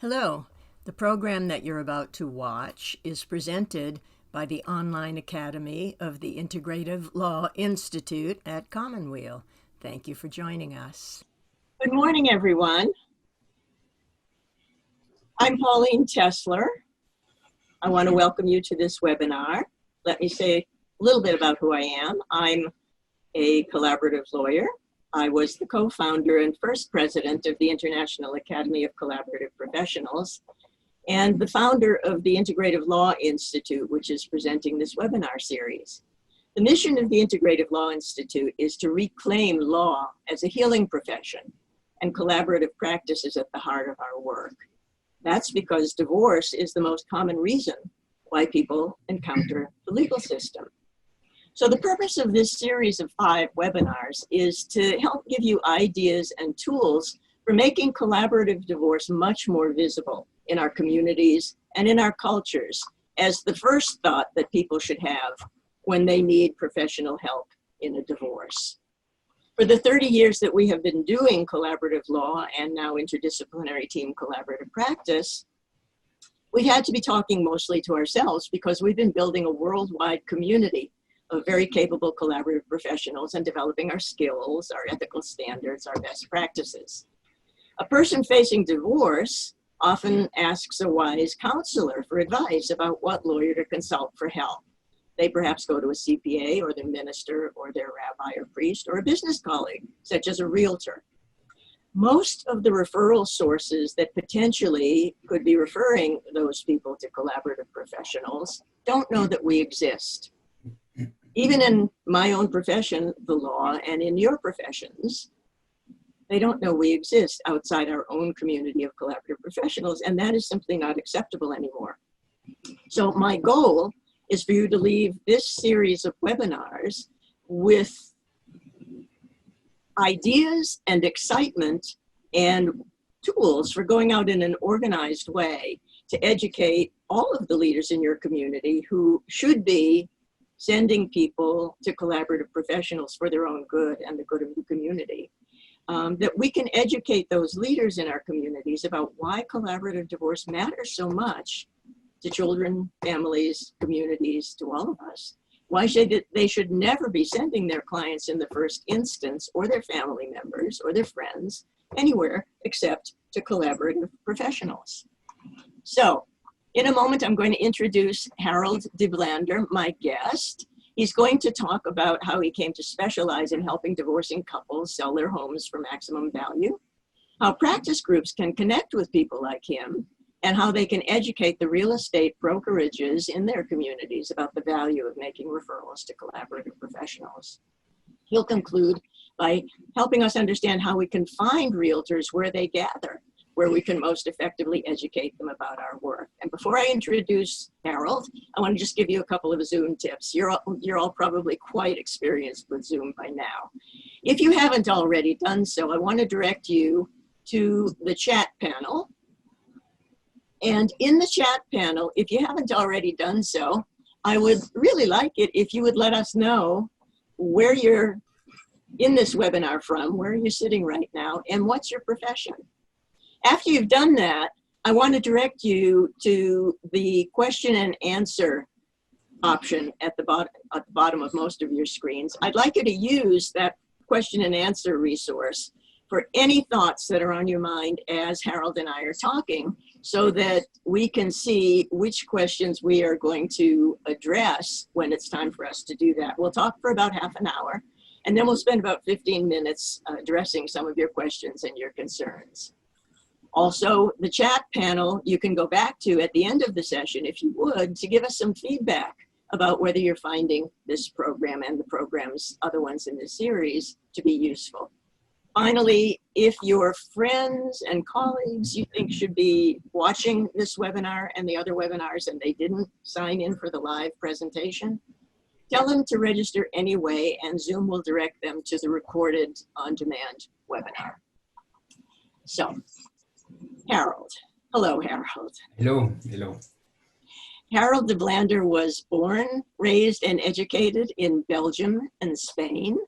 Hello. The program that you're about to watch is presented by the Online Academy of the Integrative Law Institute at Commonweal. Thank you for joining us. Good morning, everyone. I'm Pauline Tesler. I want to welcome you to this webinar. Let me say a little bit about who I am. I'm a collaborative lawyer. I was the co-founder and first president of the International Academy of Collaborative Professionals and the founder of the Integrative Law Institute, which is presenting this webinar series. The mission of the Integrative Law Institute is to reclaim law as a healing profession, and collaborative practice is at the heart of our work. That's because divorce is the most common reason why people encounter the legal system. So the purpose of this series of 5 webinars is to help give you ideas and tools for making collaborative divorce much more visible in our communities and in our cultures as the first thought that people should have when they need professional help in a divorce. For the 30 years that we have been doing collaborative law and now interdisciplinary team collaborative practice, we've had to be talking mostly to ourselves because we've been building a worldwide community of very capable collaborative professionals and developing our skills, our ethical standards, our best practices. A person facing divorce often asks a wise counselor for advice about what lawyer to consult for help. They perhaps go to a CPA or their minister or their rabbi or priest or a business colleague, such as a realtor. Most of the referral sources that potentially could be referring those people to collaborative professionals don't know that we exist. Even in my own profession, the law, and in your professions, they don't know we exist outside our own community of collaborative professionals, and that is simply not acceptable anymore. So my goal is for you to leave this series of webinars with ideas and excitement and tools for going out in an organized way to educate all of the leaders in your community who should be sending people to collaborative professionals for their own good and the good of the community. That we can educate those leaders in our communities about why collaborative divorce matters so much to children, families, communities, to all of us. Why they should never be sending their clients in the first instance, or their family members, or their friends, anywhere except to collaborative professionals. So, in a moment, I'm going to introduce Harold Deblander, my guest. He's going to talk about how he came to specialize in helping divorcing couples sell their homes for maximum value, how practice groups can connect with people like him, and how they can educate the real estate brokerages in their communities about the value of making referrals to collaborative professionals. He'll conclude by helping us understand how we can find realtors where they gather, where we can most effectively educate them about our work. And before I introduce Harold, I want to just give you a couple of Zoom tips. You're all probably quite experienced with Zoom by now. If you haven't already done so, I want to direct you to the chat panel. And in the chat panel, if you haven't already done so, I would really like it if you would let us know where you're in this webinar from, where you're sitting right now, and what's your profession. After you've done that, I want to direct you to the question and answer option at the bottom of most of your screens. I'd like you to use that question and answer resource for any thoughts that are on your mind as Harold and I are talking, so that we can see which questions we are going to address when it's time for us to do that. We'll talk for about half an hour, and then we'll spend about 15 minutes addressing some of your questions and your concerns. Also, the chat panel you can go back to at the end of the session, if you would, to give us some feedback about whether you're finding this program and the programs, other ones in this series, to be useful. Finally, if your friends and colleagues you think should be watching this webinar and the other webinars and they didn't sign in for the live presentation, tell them to register anyway, and Zoom will direct them to the recorded on-demand webinar. So, Harold. Hello, Harold. Hello, hello. Harold Deblander was born, raised, and educated in Belgium and Spain.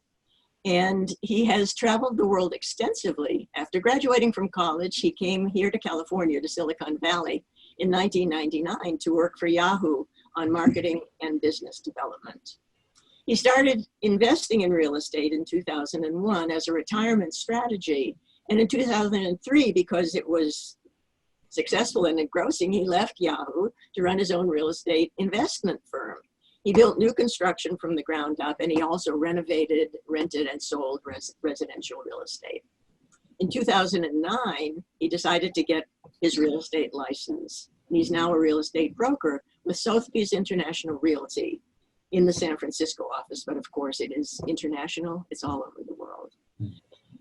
And he has traveled the world extensively. After graduating from college, he came here to California, to Silicon Valley, in 1999 to work for Yahoo on marketing and business development. He started investing in real estate in 2001 as a retirement strategy. And in 2003, because it was successful and engrossing, he left Yahoo to run his own real estate investment firm. He built new construction from the ground up, and he also renovated, rented, and sold residential real estate. In 2009, he decided to get his real estate license. And he's now a real estate broker with Sotheby's International Realty in the San Francisco office, but of course it is international. It's all over the world.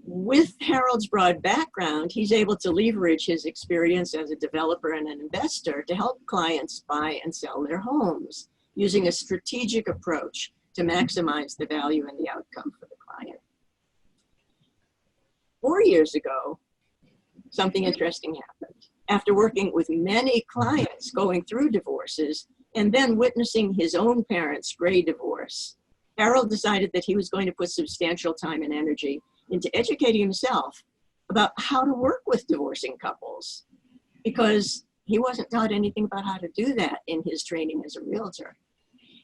With Harold's broad background, he's able to leverage his experience as a developer and an investor to help clients buy and sell their homes, using a strategic approach to maximize the value and the outcome for the client. 4 years ago, something interesting happened. After working with many clients going through divorces and then witnessing his own parents' gray divorce, Harold decided that he was going to put substantial time and energy into educating himself about how to work with divorcing couples, because he wasn't taught anything about how to do that in his training as a realtor.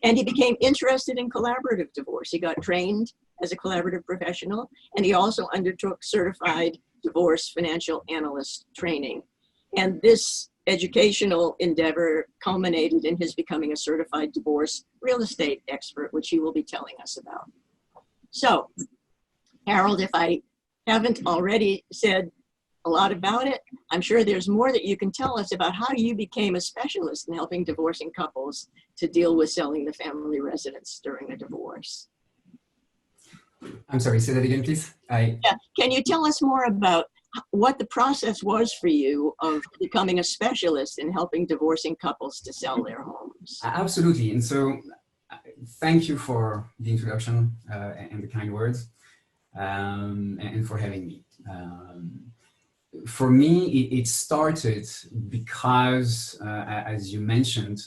And he became interested in collaborative divorce. He got trained as a collaborative professional, and he also undertook certified divorce financial analyst training. And this educational endeavor culminated in his becoming a certified divorce real estate expert, which he will be telling us about. So, Harold, if I haven't already said a lot about it, I'm sure there's more that you can tell us about how you became a specialist in helping divorcing couples to deal with selling the family residence during a divorce. I'm sorry, say that again, please. Yeah. Can you tell us more about what the process was for you of becoming a specialist in helping divorcing couples to sell their homes? Absolutely. And so thank you for the introduction and the kind words, and for having me. For me, it started because, as you mentioned,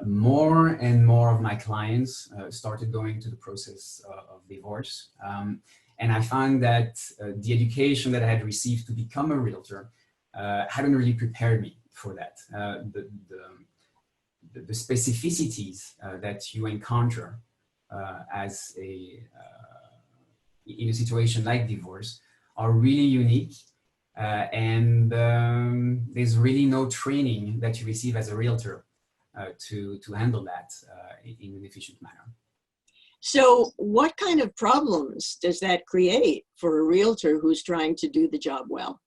more and more of my clients started going to the process of divorce. And I found that the education that I had received to become a realtor hadn't really prepared me for that. The specificities that you encounter as in a situation like divorce are really unique. And there's really no training that you receive as a realtor to handle that in an efficient manner. So what kind of problems does that create for a realtor who's trying to do the job well?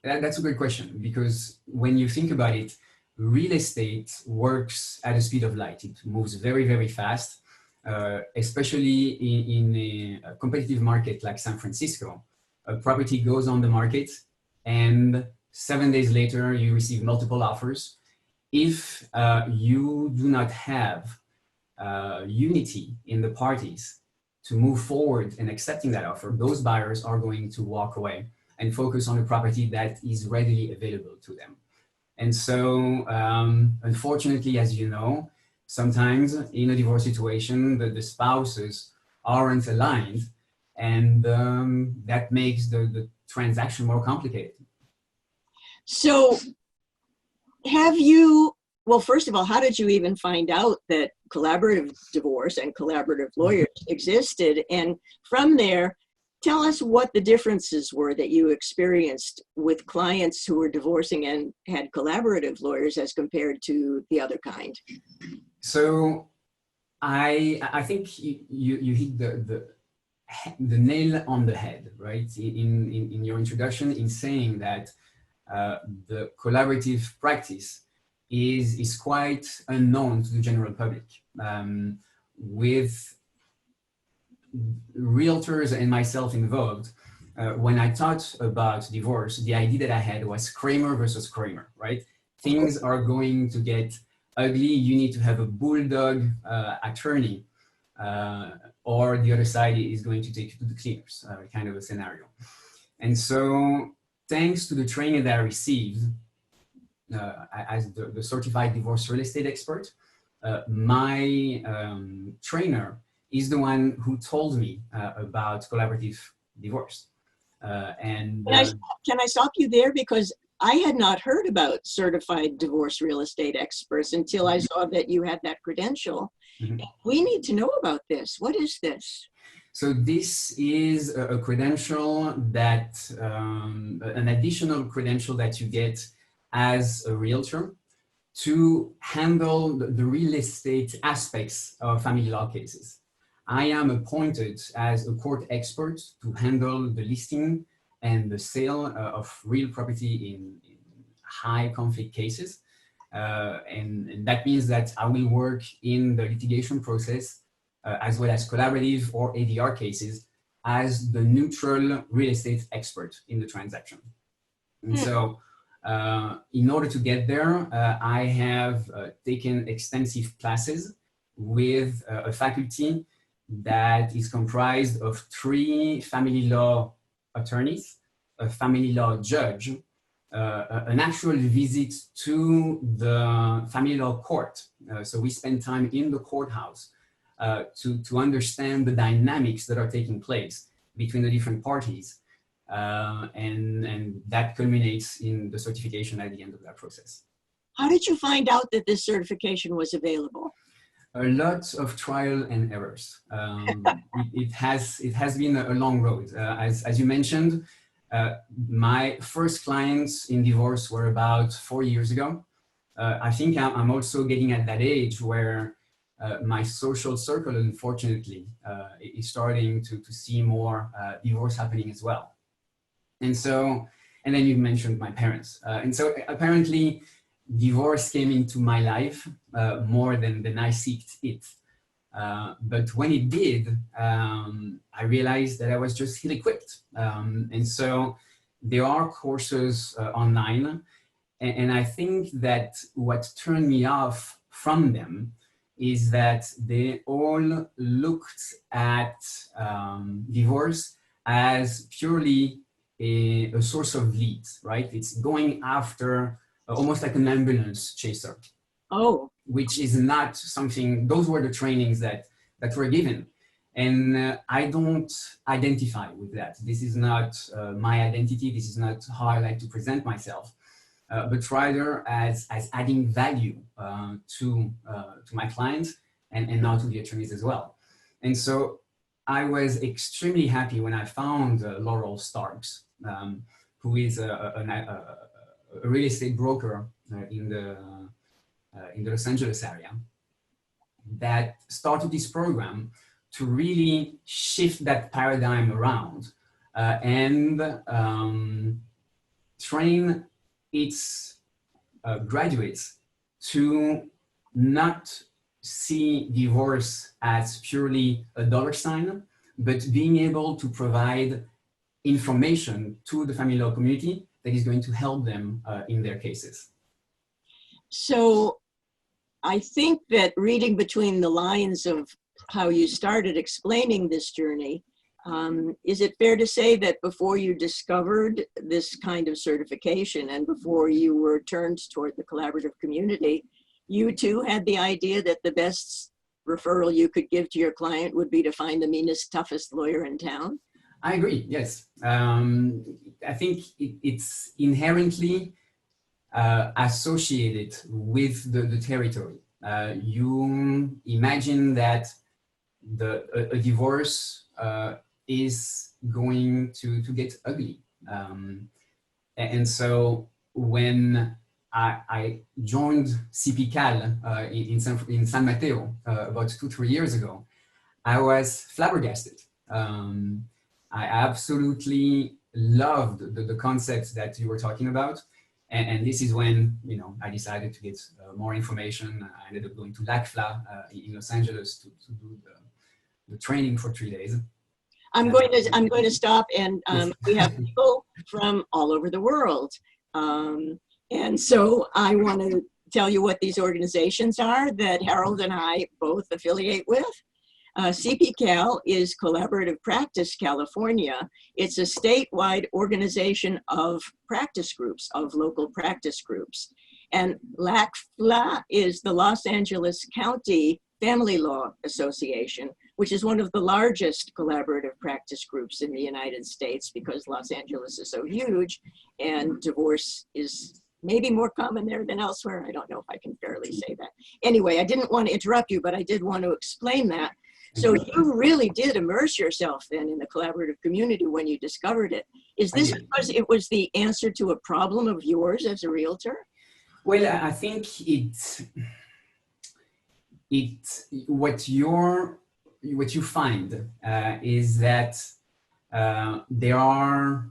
That's a good question, because when you think about it, real estate works at the speed of light. It moves very, very fast, especially in a competitive market like San Francisco. A property goes on the market and 7 days later you receive multiple offers. If you do not have unity in the parties to move forward and accepting that offer, those buyers are going to walk away and focus on a property that is readily available to them. And so, unfortunately, as you know, sometimes in a divorce situation, the spouses aren't aligned, and that makes the transaction more complicated. So have you, well, first of all, how did you even find out that collaborative divorce and collaborative lawyers existed? And from there, tell us what the differences were that you experienced with clients who were divorcing and had collaborative lawyers as compared to the other kind. So I think you hit the nail on the head, right? In your introduction, in saying that the collaborative practice is quite unknown to the general public. With realtors and myself involved, when I thought about divorce, the idea that I had was Kramer versus Kramer, right? Things are going to get ugly. You need to have a bulldog attorney, or the other side is going to take you to the cleaners, kind of a scenario. And so thanks to the training that I received as the certified divorce real estate expert, my trainer is the one who told me about collaborative divorce. And Can I stop you there? Because I had not heard about certified divorce real estate experts until I saw that you had that credential. Mhm. We need to know about this. What is this? So this is a credential that, an additional credential that you get as a realtor to handle the real estate aspects of family law cases. I am appointed as a court expert to handle the listing and the sale of real property in high conflict cases. And that means that I will work in the litigation process as well as collaborative or ADR cases as the neutral real estate expert in the transaction. And so in order to get there, I have taken extensive classes with a faculty that is comprised of 3 family law attorneys, a family law judge, an actual visit to the family law court. So we spend time in the courthouse to understand the dynamics that are taking place between the different parties. And that culminates in the certification at the end of that process. How did you find out that this certification was available? A lot of trial and errors. It has been a long road. As you mentioned, my first clients in divorce were about 4 years ago. I think I'm also getting at that age where my social circle, unfortunately, is starting to see more divorce happening as well. And so, and then you mentioned my parents. And so apparently divorce came into my life more than I seeked it. But when it did, I realized that I was just ill-equipped. And so there are courses online. And I think that what turned me off from them is that they all looked at divorce as purely a source of leads, right? It's going after almost like an ambulance chaser. Oh. Which is not something, those were the trainings that were given. And I don't identify with that. This is not my identity. This is not how I like to present myself, but rather as adding value to my clients and now to the attorneys as well. And so I was extremely happy when I found Laurel Starks, who is a real estate broker in the Los Angeles area, that started this program to really shift that paradigm around and train its graduates to not see divorce as purely a dollar sign, but being able to provide information to the family law community that is going to help them in their cases. So I think that reading between the lines of how you started explaining this journey, is it fair to say that before you discovered this kind of certification and before you were turned toward the collaborative community, you too had the idea that the best referral you could give to your client would be to find the meanest, toughest lawyer in town? I agree, yes. I think it's inherently associated with the territory. You imagine that a divorce is going to get ugly. And so when I joined CPCAL in San Mateo about 2-3 years ago, I was flabbergasted. I absolutely loved the concepts that you were talking about. And this is when, you know, I decided to get more information. I ended up going to LACFLA in Los Angeles to do the training for 3 days. I'm going to stop, and we have people from all over the world. And so I want to tell you what these organizations are that Harold and I both affiliate with. CPCAL is Collaborative Practice California. It's a statewide organization of practice groups, of local practice groups. And LACFLA is the Los Angeles County Family Law Association, which is one of the largest collaborative practice groups in the United States because Los Angeles is so huge and divorce is maybe more common there than elsewhere. I don't know if I can fairly say that. Anyway, I didn't want to interrupt you, but I did want to explain that. So you really did immerse yourself then in the collaborative community when you discovered it. Is this because it was the answer to a problem of yours as a realtor? Well, I think what you find is that there are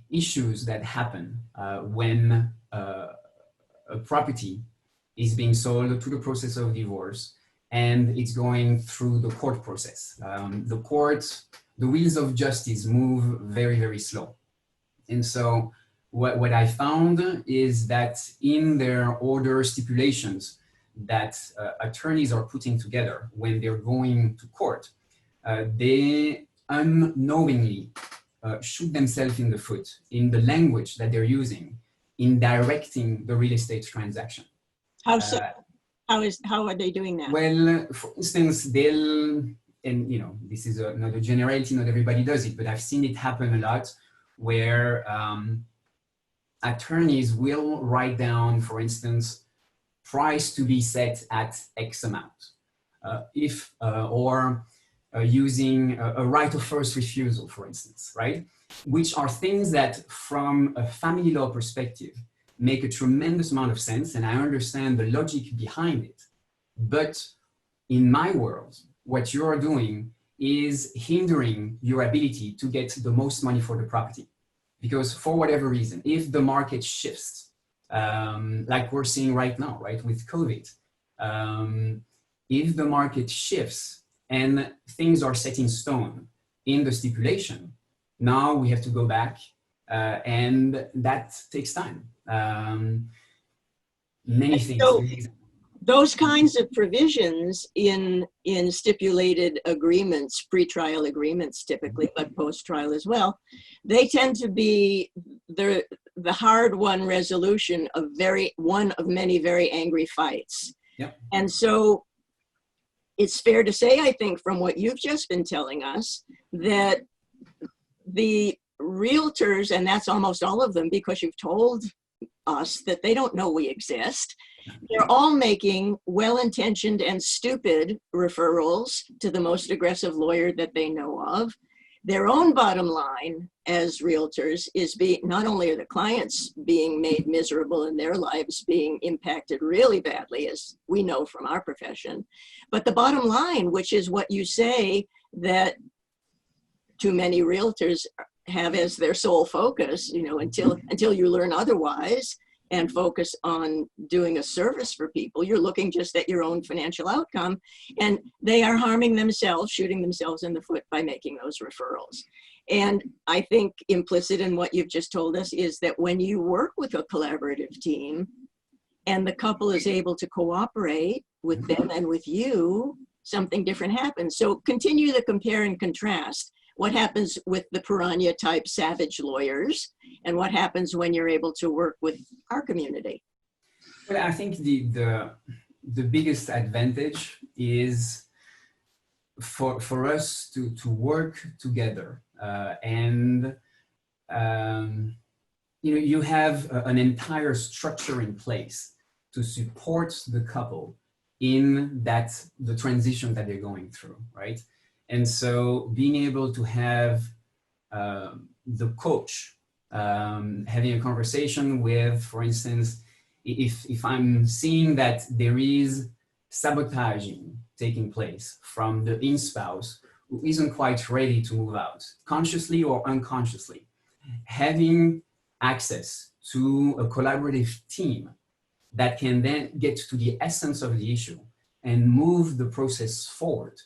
issues that happen when a property is being sold through the process of divorce and it's going through the court process. The wheels of justice move very, very slow. And so what I found is that in their order stipulations that attorneys are putting together when they're going to court, they unknowingly shoot themselves in the foot in the language that they're using in directing the real estate transaction. How so? How are they doing that? Well, for instance, they'll, and you know, this is not a generality, not everybody does it, but I've seen it happen a lot where attorneys will write down, for instance, price to be set at X amount. Using a right of first refusal, for instance, right? Which are things that from a family law perspective make a tremendous amount of sense, and I understand the logic behind it. But in my world, what you're doing is hindering your ability to get the most money for the property. Because for whatever reason, if the market shifts, like we're seeing right now, right, with COVID, if the market shifts and things are set in stone in the stipulation, now we have to go back and that takes time. Many things. So those kinds of provisions in stipulated agreements, pre-trial agreements typically, but post-trial as well, they tend to be the hard-won resolution of one of many very angry fights. Yep. And so it's fair to say, I think, from what you've just been telling us, that the realtors, and that's almost all of them because you've told us that they don't know we exist, they're all making well-intentioned and stupid referrals to the most aggressive lawyer that they know of. Their own bottom line as realtors is not only are the clients being made miserable and their lives being impacted really badly, as we know from our profession, but the bottom line, which is what you say that too many realtors have as their sole focus, you know, until you learn otherwise and focus on doing a service for people, you're looking just at your own financial outcome, and they are harming themselves, shooting themselves in the foot by making those referrals. And I think implicit in what you've just told us is that when you work with a collaborative team and the couple is able to cooperate with them and with you, something different happens. So continue to compare and contrast. What happens with the piranha type savage lawyers and what happens when you're able to work with our community? Well, I think the biggest advantage is for us to work together and you know, you have an entire structure in place to support the couple in the transition that they're going through, right? And so being able to have the coach having a conversation with, for instance, if I'm seeing that there is sabotaging taking place from the in-spouse who isn't quite ready to move out, consciously or unconsciously, having access to a collaborative team that can then get to the essence of the issue and move the process forward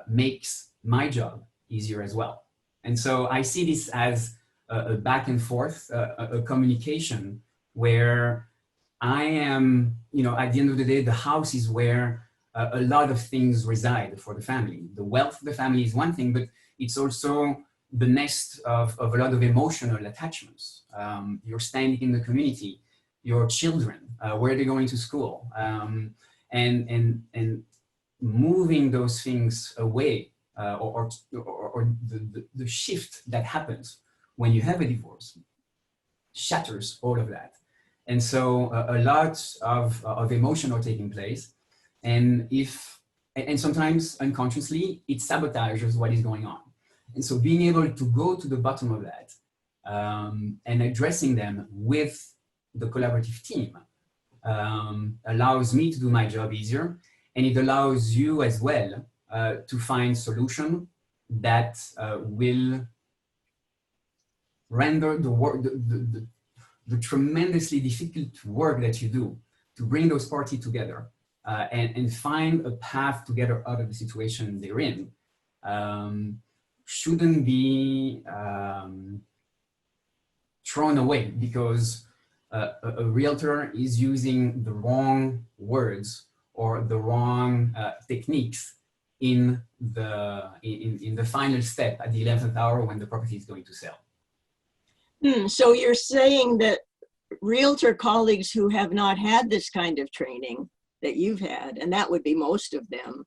makes my job easier as well. And so I see this as a back and forth, a communication where I am, you know, at the end of the day, the house is where a lot of things reside for the family. The wealth of the family is one thing, but it's also the nest of a lot of emotional attachments. You're standing in the community, your children, where they're going to school. And moving those things away, or the shift that happens when you have a divorce shatters all of that. And so a lot of emotion are taking place. And sometimes unconsciously, it sabotages what is going on. And so being able to go to the bottom of that, and addressing them with the collaborative team, allows me to do my job easier. And it allows you as well to find solution that will render the work, the tremendously difficult work that you do to bring those parties together, and find a path to get out of the situation they're in, shouldn't be thrown away because a realtor is using the wrong words or the wrong techniques in the final step at the 11th hour when the property is going to sell. So you're saying that realtor colleagues who have not had this kind of training that you've had, and that would be most of them,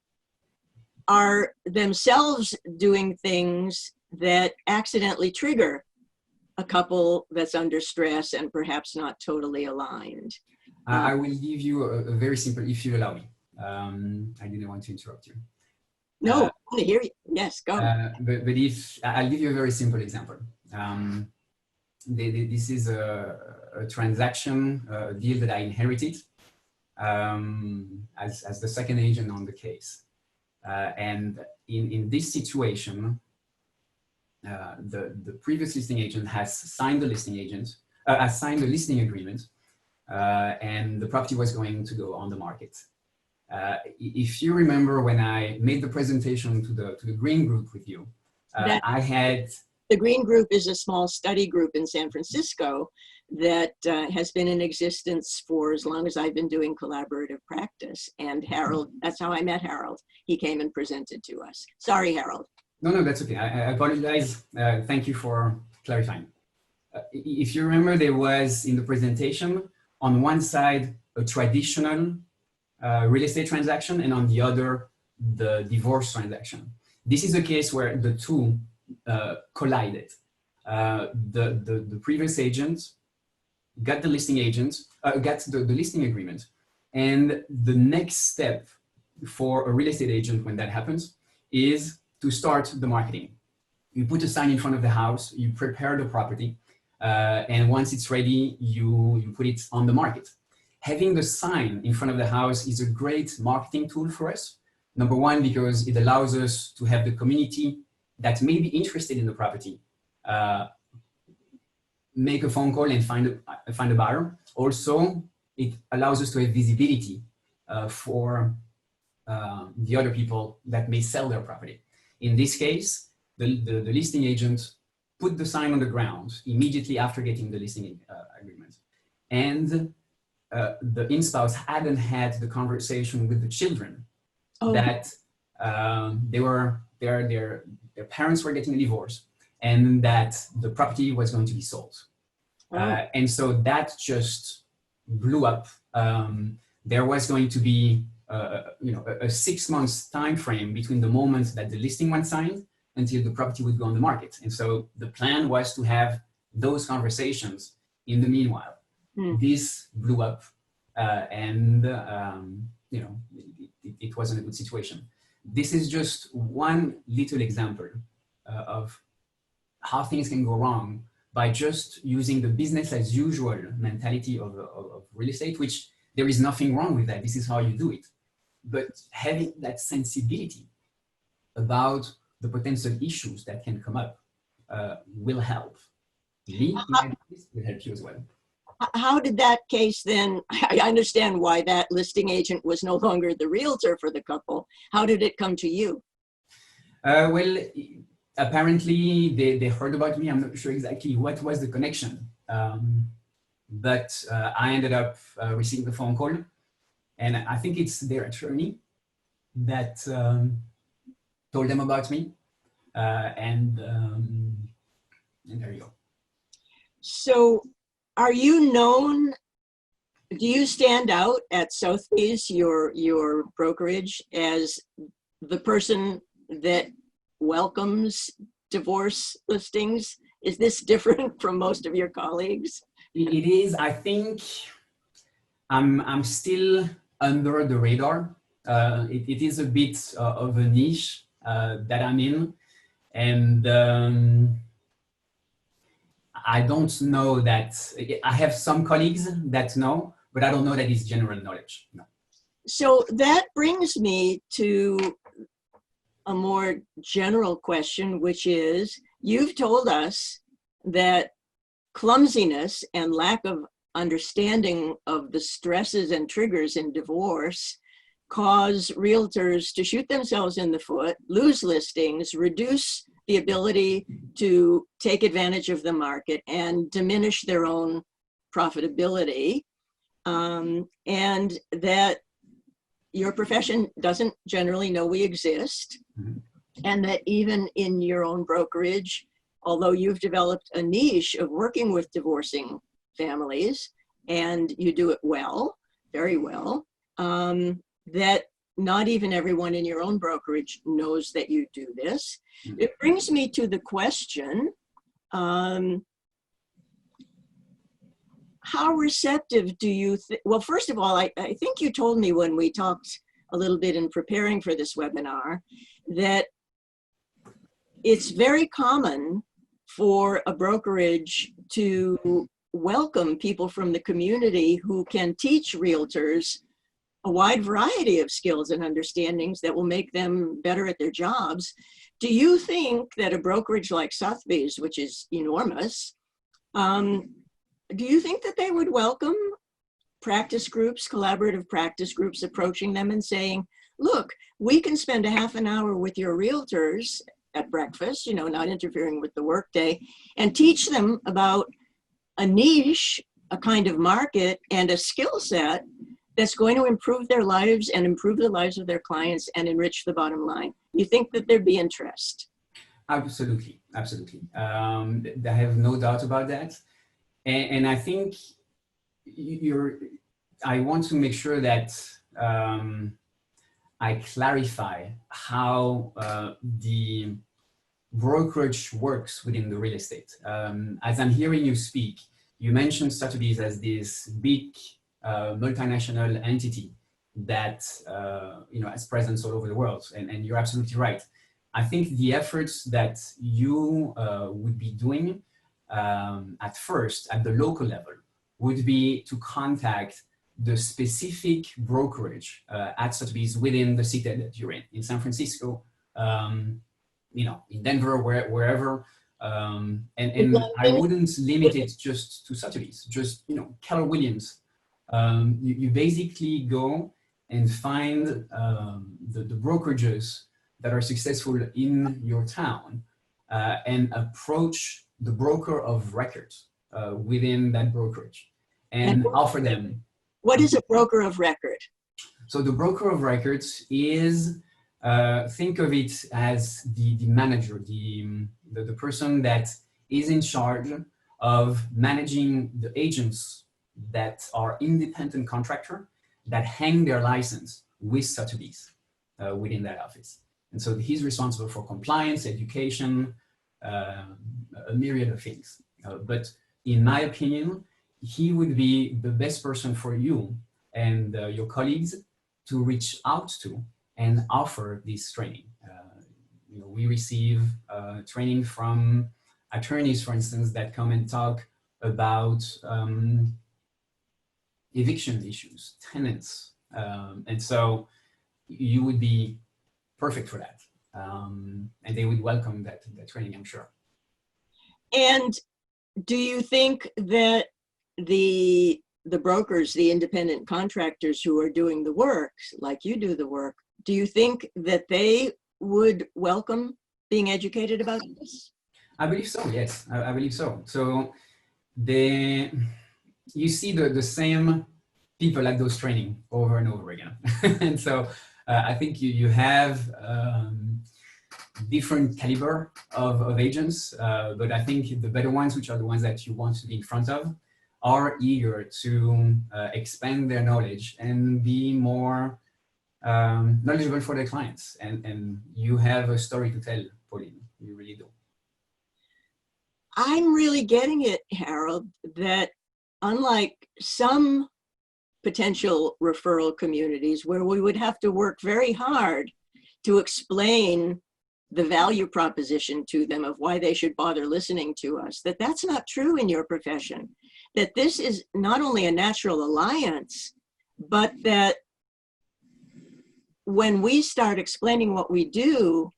are themselves doing things that accidentally trigger a couple that's under stress and perhaps not totally aligned. I will give you a very simple, if you allow me. I didn't want to interrupt you. No, I want to hear you. Yes, go. But if I'll give you a very simple example. This is a transaction, a deal that I inherited as the second agent on the case. And in this situation, the previous listing agent has signed the listing agreement, and the property was going to go on the market. If you remember when I made the presentation to the Green Group with you, I had... The Green Group is a small study group in San Francisco that has been in existence for as long as I've been doing collaborative practice. And Harold, that's how I met Harold. He came and presented to us. Sorry, Harold. No, that's okay. I apologize. Thank you for clarifying. If you remember, there was in the presentation, on one side, a traditional real estate transaction, and on the other, the divorce transaction. This is a case where the two collided. The previous agent got the listing listing agreement, and the next step for a real estate agent when that happens is to start the marketing. You put a sign in front of the house, you prepare the property, and once it's ready, you put it on the market. Having the sign in front of the house is a great marketing tool for us. Number one, because it allows us to have the community that may be interested in the property make a phone call and find a buyer. Also, it allows us to have visibility for the other people that may sell their property. In this case, the listing agent put the sign on the ground immediately after getting the listing agreement. And the in-spouse hadn't had the conversation with the children that their parents were getting a divorce and that the property was going to be sold. And so that just blew up. There was going to be a 6 months time frame between the moment that the listing was signed until the property would go on the market. And so the plan was to have those conversations in the meanwhile. This blew up, and it wasn't a good situation. This is just one little example of how things can go wrong by just using the business as usual mentality of real estate, which there is nothing wrong with that. This is how you do it. But having that sensibility about the potential issues that can come up will help. Me, will help you as well. How did that case then, I understand why that listing agent was no longer the realtor for the couple. How did it come to you? Well, apparently they heard about me. I'm not sure exactly what was the connection. But I ended up receiving the phone call, and I think it's their attorney that told them about me. And there you go. So are you known Do you stand out at Sotheby's, your brokerage, as the person that welcomes divorce listings? Is this different from most of your colleagues? It is. I think I'm still under the radar. It is a bit of a niche that I'm in, and I don't know that. I have some colleagues that know, but I don't know that it's general knowledge. No. So that brings me to a more general question, which is, you've told us that clumsiness and lack of understanding of the stresses and triggers in divorce cause realtors to shoot themselves in the foot, lose listings, reduce the ability to take advantage of the market, and diminish their own profitability, and that your profession doesn't generally know we exist, and that even in your own brokerage, although you've developed a niche of working with divorcing families, and you do it well, very well, that not even everyone in your own brokerage knows that you do this. It brings me to the question, how receptive do you well, first of all, I think you told me when we talked a little bit in preparing for this webinar that it's very common for a brokerage to welcome people from the community who can teach realtors a wide variety of skills and understandings that will make them better at their jobs. Do you think that a brokerage like Sotheby's, which is enormous, do you think that they would welcome practice groups, collaborative practice groups, approaching them and saying, look, we can spend a half an hour with your realtors at breakfast, you know, not interfering with the workday, and teach them about a niche, a kind of market, and a skill set that's going to improve their lives and improve the lives of their clients and enrich the bottom line? You think that there'd be interest? Absolutely, absolutely. I have no doubt about that. And I think I want to make sure that I clarify how the brokerage works within the real estate. As I'm hearing you speak, you mentioned Sotheby's as this big multinational entity that has presence all over the world, and you're absolutely right. I think the efforts that you would be doing at first at the local level would be to contact the specific brokerage at Sotheby's within the city that you're in San Francisco, in Denver, wherever. And I wouldn't limit it just to Sotheby's, just, Keller Williams. You basically go and find the brokerages that are successful in your town and approach the broker of records within that brokerage and offer them. What is a broker of record? So the broker of records is, think of it as the manager, the person that is in charge of managing the agents that are independent contractor that hang their license with Sotheby's within that office. And so he's responsible for compliance, education, a myriad of things. But in my opinion, he would be the best person for you and your colleagues to reach out to and offer this training. We receive training from attorneys, for instance, that come and talk about eviction issues, tenants. And so you would be perfect for that. And they would welcome that training, I'm sure. And do you think that the brokers, the independent contractors who are doing the work, like you do the work, do you think that they would welcome being educated about this? I believe so, yes, I believe so. So you see the same people at those training over and over again. And so I think you have different caliber of agents, but I think the better ones, which are the ones that you want to be in front of, are eager to expand their knowledge and be more knowledgeable for their clients. And you have a story to tell, Pauline. You really do. I'm really getting it, Harold, that unlike some potential referral communities where we would have to work very hard to explain the value proposition to them of why they should bother listening to us, that's not true in your profession. That this is not only a natural alliance, but that when we start explaining what we do,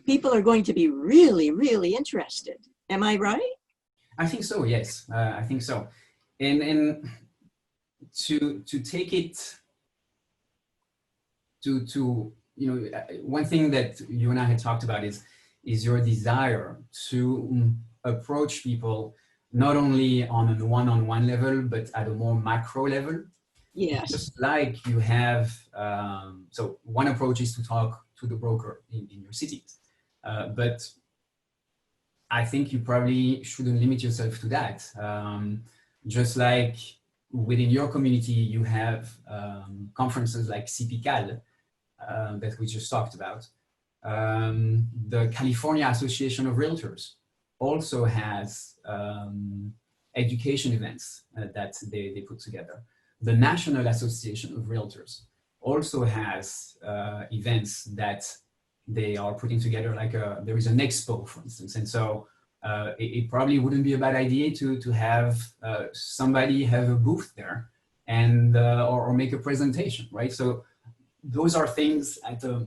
people are going to be really, really interested. Am I right? I think so, yes. I think so. And to take it to you know, one thing that you and I had talked about is your desire to approach people not only on a one-on-one level, but at a more macro level. Yes. Just like you have, so one approach is to talk to the broker in your city. But I think you probably shouldn't limit yourself to that. Just like within your community, you have conferences like CPCAL that we just talked about. The California Association of Realtors also has education events that they put together. The National Association of Realtors also has events that they are putting together, like there is an expo, for instance. And so it probably wouldn't be a bad idea to have somebody have a booth there and or make a presentation, right? So those are things at a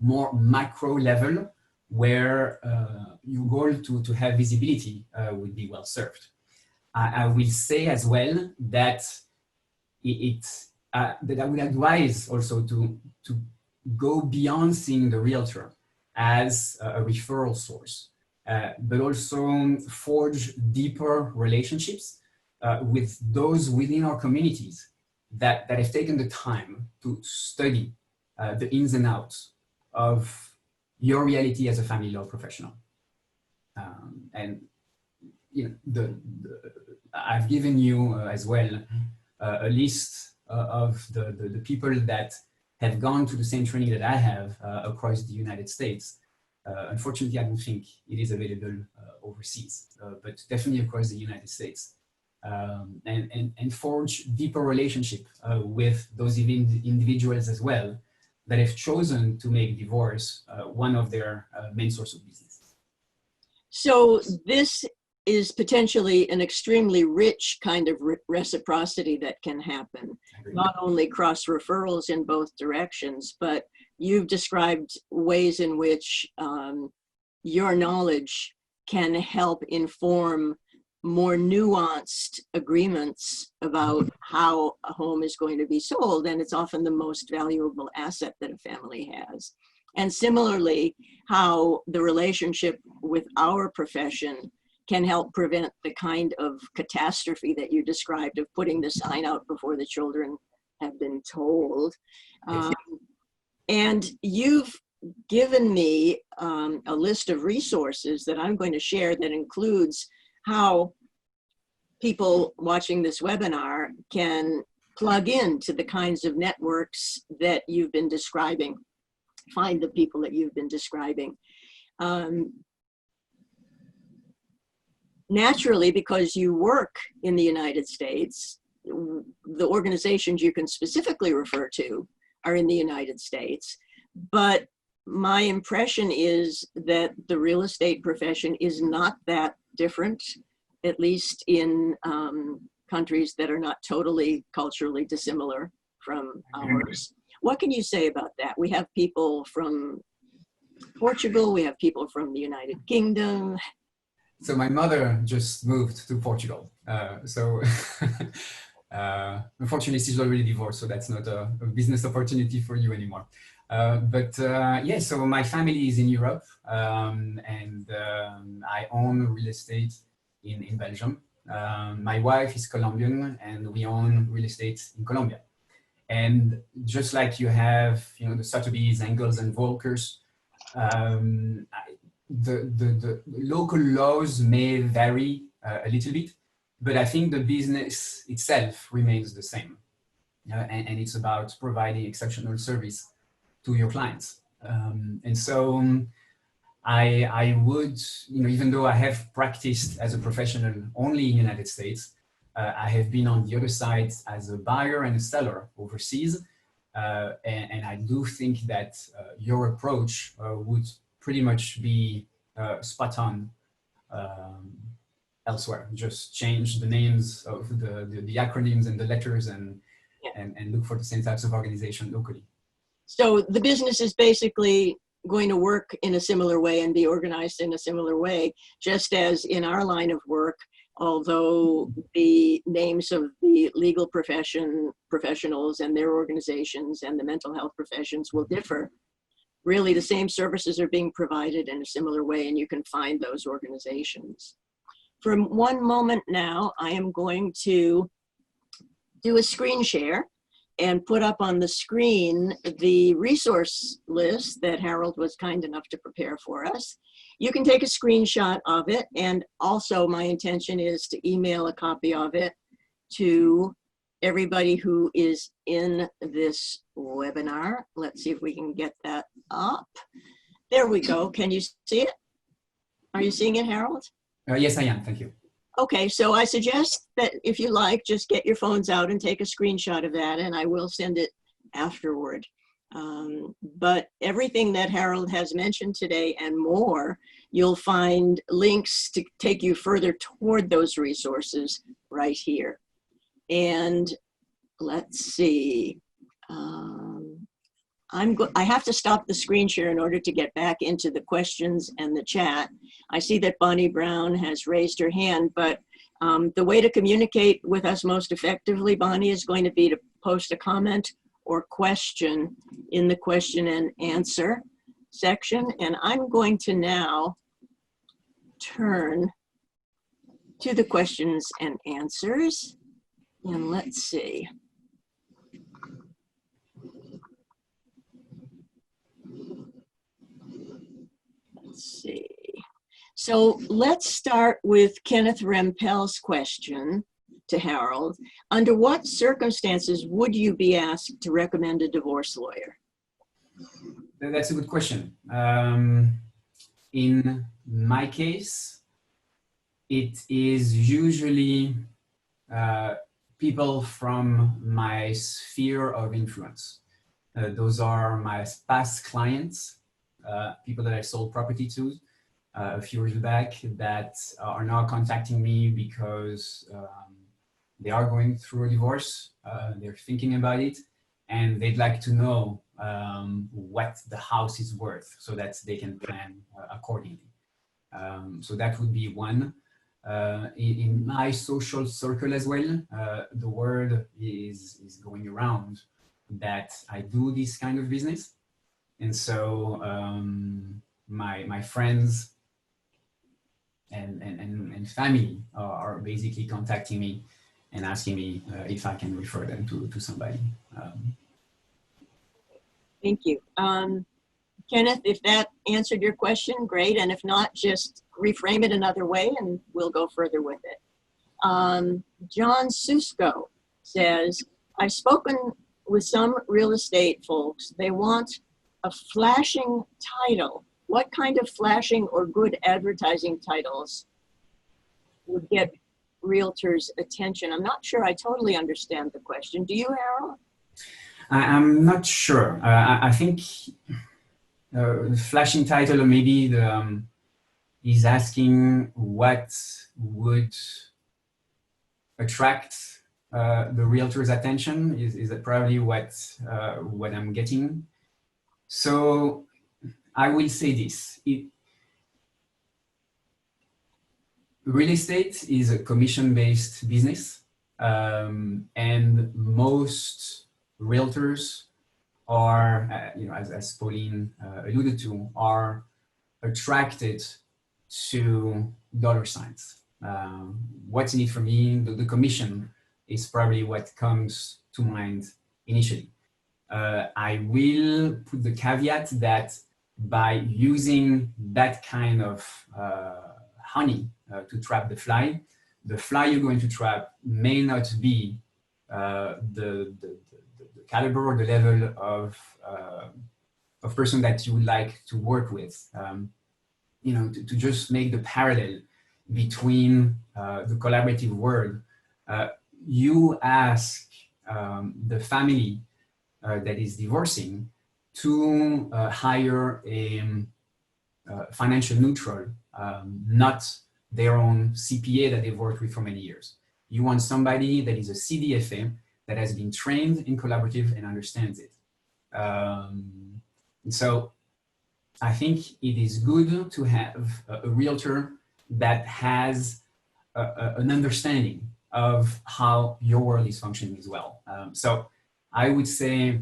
more macro level where your goal to have visibility would be well served. I will say as well that that I would advise also to go beyond seeing the realtor as a referral source, but also forge deeper relationships with those within our communities that have taken the time to study the ins and outs of your reality as a family law professional. And you know, I've given you as well a list of the people that have gone to the same training that I have across the United States. Unfortunately, I don't think it is available overseas, but definitely across the United States. And forge deeper relationship with those individuals as well that have chosen to make divorce one of their main source of business. So this is potentially an extremely rich kind of reciprocity that can happen, not only cross referrals in both directions, but you've described ways in which your knowledge can help inform more nuanced agreements about how a home is going to be sold, and it's often the most valuable asset that a family has. And similarly, how the relationship with our profession can help prevent the kind of catastrophe that you described of putting the sign out before the children have been told. And you've given me a list of resources that I'm going to share that includes how people watching this webinar can plug into the kinds of networks that you've been describing, find the people that you've been describing. Naturally, because you work in the United States, the organizations you can specifically refer to are in the United States. But my impression is that the real estate profession is not that different, at least in countries that are not totally culturally dissimilar from ours. What can you say about that? We have people from Portugal, we have people from the United Kingdom. So my mother just moved to Portugal. Unfortunately, she's already divorced, so that's not a business opportunity for you anymore. Yeah, so my family is in Europe, and I own real estate in Belgium. My wife is Colombian, and we own real estate in Colombia. And just like you have, you know, the Sotheby's, Engels, and Volkers, the local laws may vary a little bit, but I think the business itself remains the same. And it's about providing exceptional service to your clients. And so I would, even though I have practiced as a professional only in the United States, I have been on the other side as a buyer and a seller overseas. And I do think that your approach would pretty much be spot on elsewhere. Just change the names of the acronyms and the letters and look for the same types of organization locally. So the business is basically going to work in a similar way and be organized in a similar way, just as in our line of work, although the names of the legal professionals and their organizations and the mental health professions will differ. Really, the same services are being provided in a similar way, and you can find those organizations. For one moment now, I am going to do a screen share and put up on the screen the resource list that Harold was kind enough to prepare for us. You can take a screenshot of it, and also my intention is to email a copy of it to everybody who is in this webinar. Let's see if we can get that up. There we go. Can you see it? Are you seeing it, Harold? Yes, I am. Thank you. Okay, so I suggest that if you like, just get your phones out and take a screenshot of that, and I will send it afterward. But everything that Harold has mentioned today and more, you'll find links to take you further toward those resources right here. And let's see. I have to stop the screen share in order to get back into the questions and the chat. I see that Bonnie Brown has raised her hand, but the way to communicate with us most effectively, Bonnie, is going to be to post a comment or question in the question and answer section. And I'm going to now turn to the questions and answers. And let's see. Let's see. So let's start with Kenneth Rempel's question to Harold. Under what circumstances would you be asked to recommend a divorce lawyer? That's a good question. In my case, it is usually people from my sphere of influence. Those are my past clients, people that I sold property to a few years back that are now contacting me because they are going through a divorce, they're thinking about it, and they'd like to know what the house is worth so that they can plan accordingly. So that would be one. In my social circle as well, the word is going around that I do this kind of business. And so my friends and family are basically contacting me and asking me if I can refer them to somebody. Thank you. Kenneth, if that answered your question, great. And if not, just reframe it another way and we'll go further with it. John Susko says, I've spoken with some real estate folks. They want a flashing title. What kind of flashing or good advertising titles would get realtors' attention? I'm not sure I totally understand the question. Do you, Harold? I'm not sure. I think flashing title, or maybe he's asking what would attract the realtor's attention. Is that probably what I'm getting? So I will say this. Real estate is a commission-based business, and most realtors are, as Pauline alluded to, are attracted to dollar signs. What's in it for me? The commission is probably what comes to mind initially. I will put the caveat that by using that kind of honey to trap the fly, the fly you're going to trap may not be the caliber or the level of person that you would like to work with. To just make the parallel between the collaborative world, you ask the family that is divorcing to hire a financial neutral, not their own CPA that they've worked with for many years. You want somebody that is a CDFA that has been trained in collaborative and understands it. So I think it is good to have a realtor that has an understanding of how your world is functioning as well. So I would say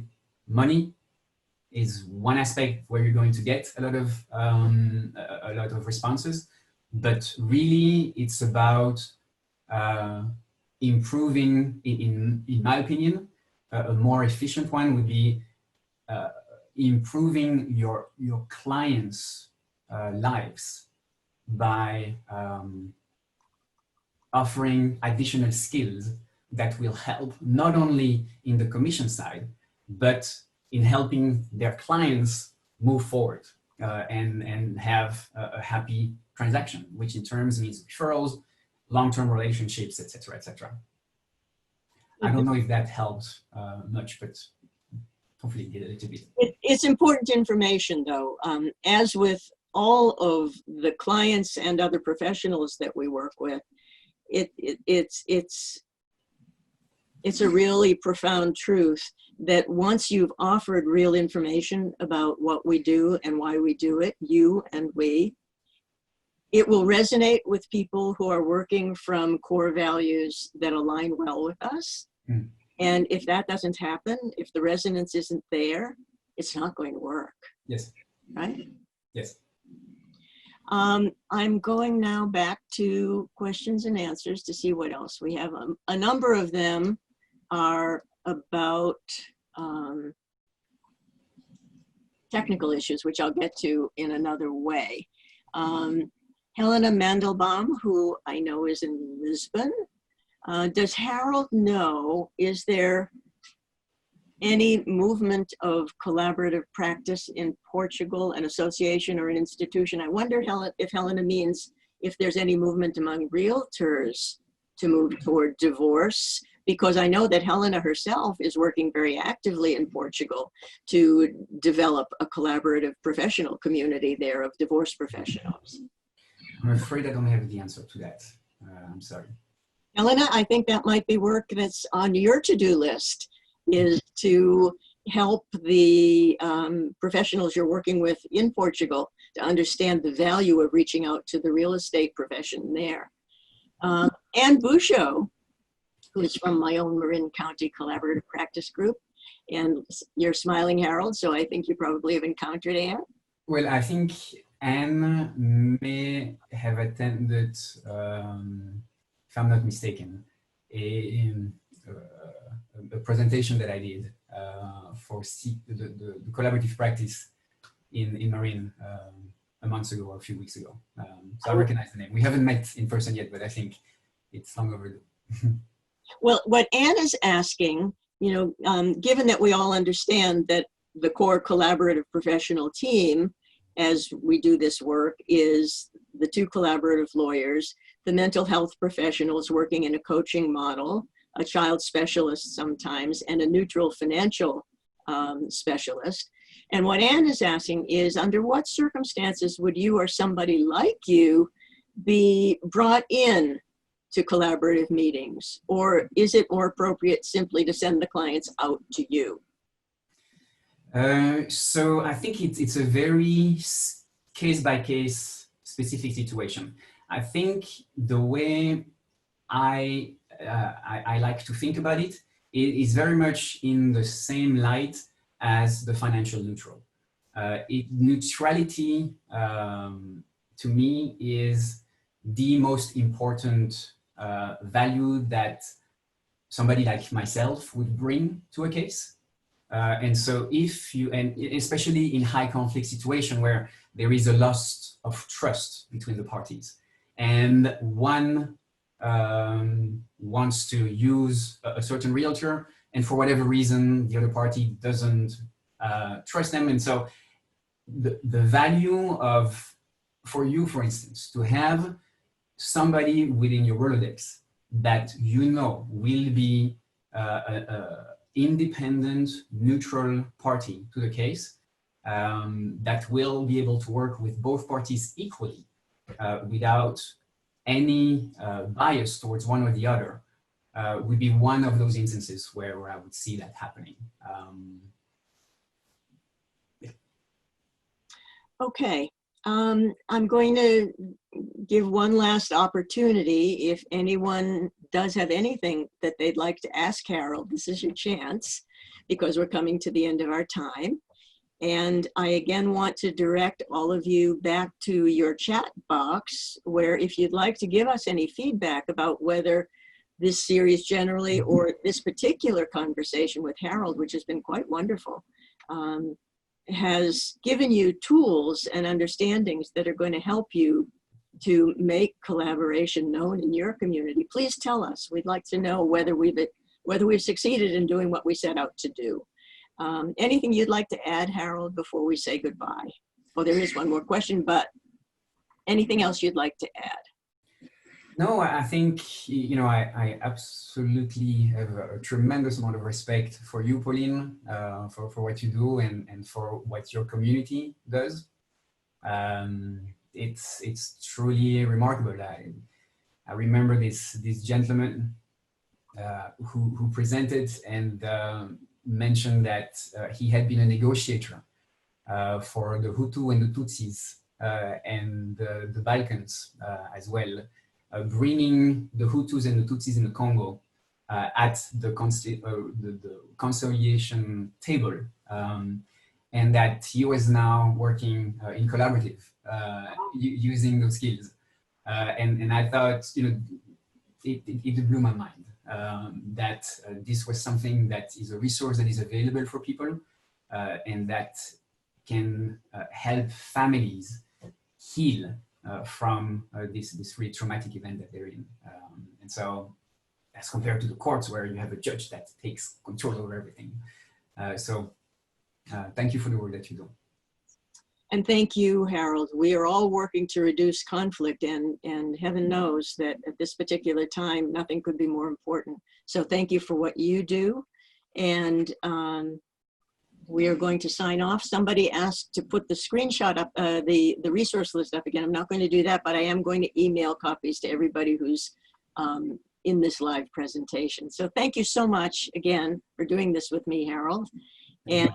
money is one aspect where you're going to get a lot of responses, but really it's about improving, in my opinion, a more efficient one would be improving your clients' lives by offering additional skills that will help not only in the commission side, but in helping their clients move forward and have a happy transaction, which in terms means referrals, long-term relationships, etc., etc. I don't know if that helps much, but hopefully it did a little bit. It's important information, though. As with all of the clients and other professionals that we work with, it's a really profound truth that once you've offered real information about what we do and why we do it, you and we, it will resonate with people who are working from core values that align well with us. Mm. And if that doesn't happen, if the resonance isn't there, it's not going to work. Yes. Right? Yes. I'm going now back to questions and answers to see what else we have. A number of them are about technical issues, which I'll get to in another way. Helena Mandelbaum, who I know is in Lisbon. Does Harold know, is there any movement of collaborative practice in Portugal, an association or an institution? I wonder if Helena means if there's any movement among realtors to move toward divorce, because I know that Helena herself is working very actively in Portugal to develop a collaborative professional community there of divorce professionals. I'm afraid I don't have the answer to that. I'm sorry. Helena, I think that might be work that's on your to-do list, is to help the professionals you're working with in Portugal to understand the value of reaching out to the real estate profession there. Anne Bouchot, who is from my own Marin County Collaborative Practice Group, and you're smiling, Harold, so I think you probably have encountered Anne. Well, I think Anne may have attended, if I'm not mistaken, a presentation that I did for the collaborative practice in Marin a month ago or a few weeks ago. So I recognize the name. We haven't met in person yet, but I think it's long overdue. Well, what Anne is asking, given that we all understand that the core collaborative professional team, as we do this work, is the two collaborative lawyers, the mental health professionals working in a coaching model, a child specialist sometimes, and a neutral financial specialist. And what Anne is asking is, under what circumstances would you or somebody like you be brought in to collaborative meetings? Or is it more appropriate simply to send the clients out to you? So I think it's a very case-by-case specific situation. I think the way I like to think about it is very much in the same light as the financial neutral. Neutrality to me is the most important value that somebody like myself would bring to a case. And so if you, and especially in high conflict situation where there is a loss of trust between the parties, and one wants to use a certain realtor, and for whatever reason, the other party doesn't trust them. And so the value of, for you, for instance, to have somebody within your Rolodex that you know will be an independent, neutral party to the case, that will be able to work with both parties equally without any bias towards one or the other, would be one of those instances where I would see that happening. Okay, I'm going to give one last opportunity. If anyone does have anything that they'd like to ask Harold, this is your chance, because we're coming to the end of our time. And I again want to direct all of you back to your chat box, where if you'd like to give us any feedback about whether this series generally or this particular conversation with Harold, which has been quite wonderful, has given you tools and understandings that are going to help you to make collaboration known in your community, please tell us. We'd like to know whether we've succeeded in doing what we set out to do. Anything you'd like to add, Harold, before we say goodbye? Well, there is one more question, but anything else you'd like to add? No, I think, I absolutely have a tremendous amount of respect for you, Pauline, for what you do and for what your community does. It's truly remarkable. I remember this gentleman who presented and mentioned that he had been a negotiator for the Hutu and the Tutsis and the Balkans as well, bringing the Hutus and the Tutsis in the Congo at the conciliation table, and that he was now working in collaborative using those skills. And I thought, it blew my mind. That this was something that is a resource that is available for people and that can help families heal from this really traumatic event that they're in. And so as compared to the courts where you have a judge that takes control over everything. So thank you for the work that you do. And thank you, Harold. We are all working to reduce conflict, and heaven knows that at this particular time, nothing could be more important. So thank you for what you do. And we are going to sign off. Somebody asked to put the screenshot up, the resource list up again. I'm not going to do that, but I am going to email copies to everybody who's in this live presentation. So thank you so much again for doing this with me, Harold. And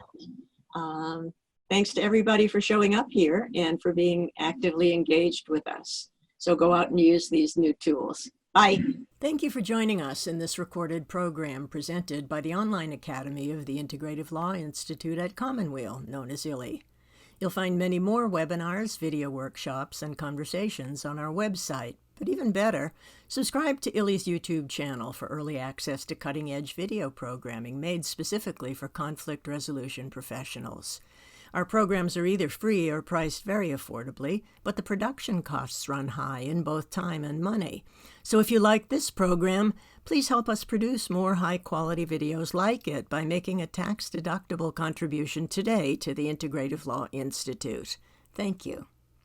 thanks to everybody for showing up here and for being actively engaged with us. So go out and use these new tools. Bye. Thank you for joining us in this recorded program presented by the Online Academy of the Integrative Law Institute at Commonweal, known as ILLI. You'll find many more webinars, video workshops, and conversations on our website. But even better, subscribe to ILLI's YouTube channel for early access to cutting-edge video programming made specifically for conflict resolution professionals. Our programs are either free or priced very affordably, but the production costs run high in both time and money. So if you like this program, please help us produce more high-quality videos like it by making a tax-deductible contribution today to the Integrative Law Institute. Thank you.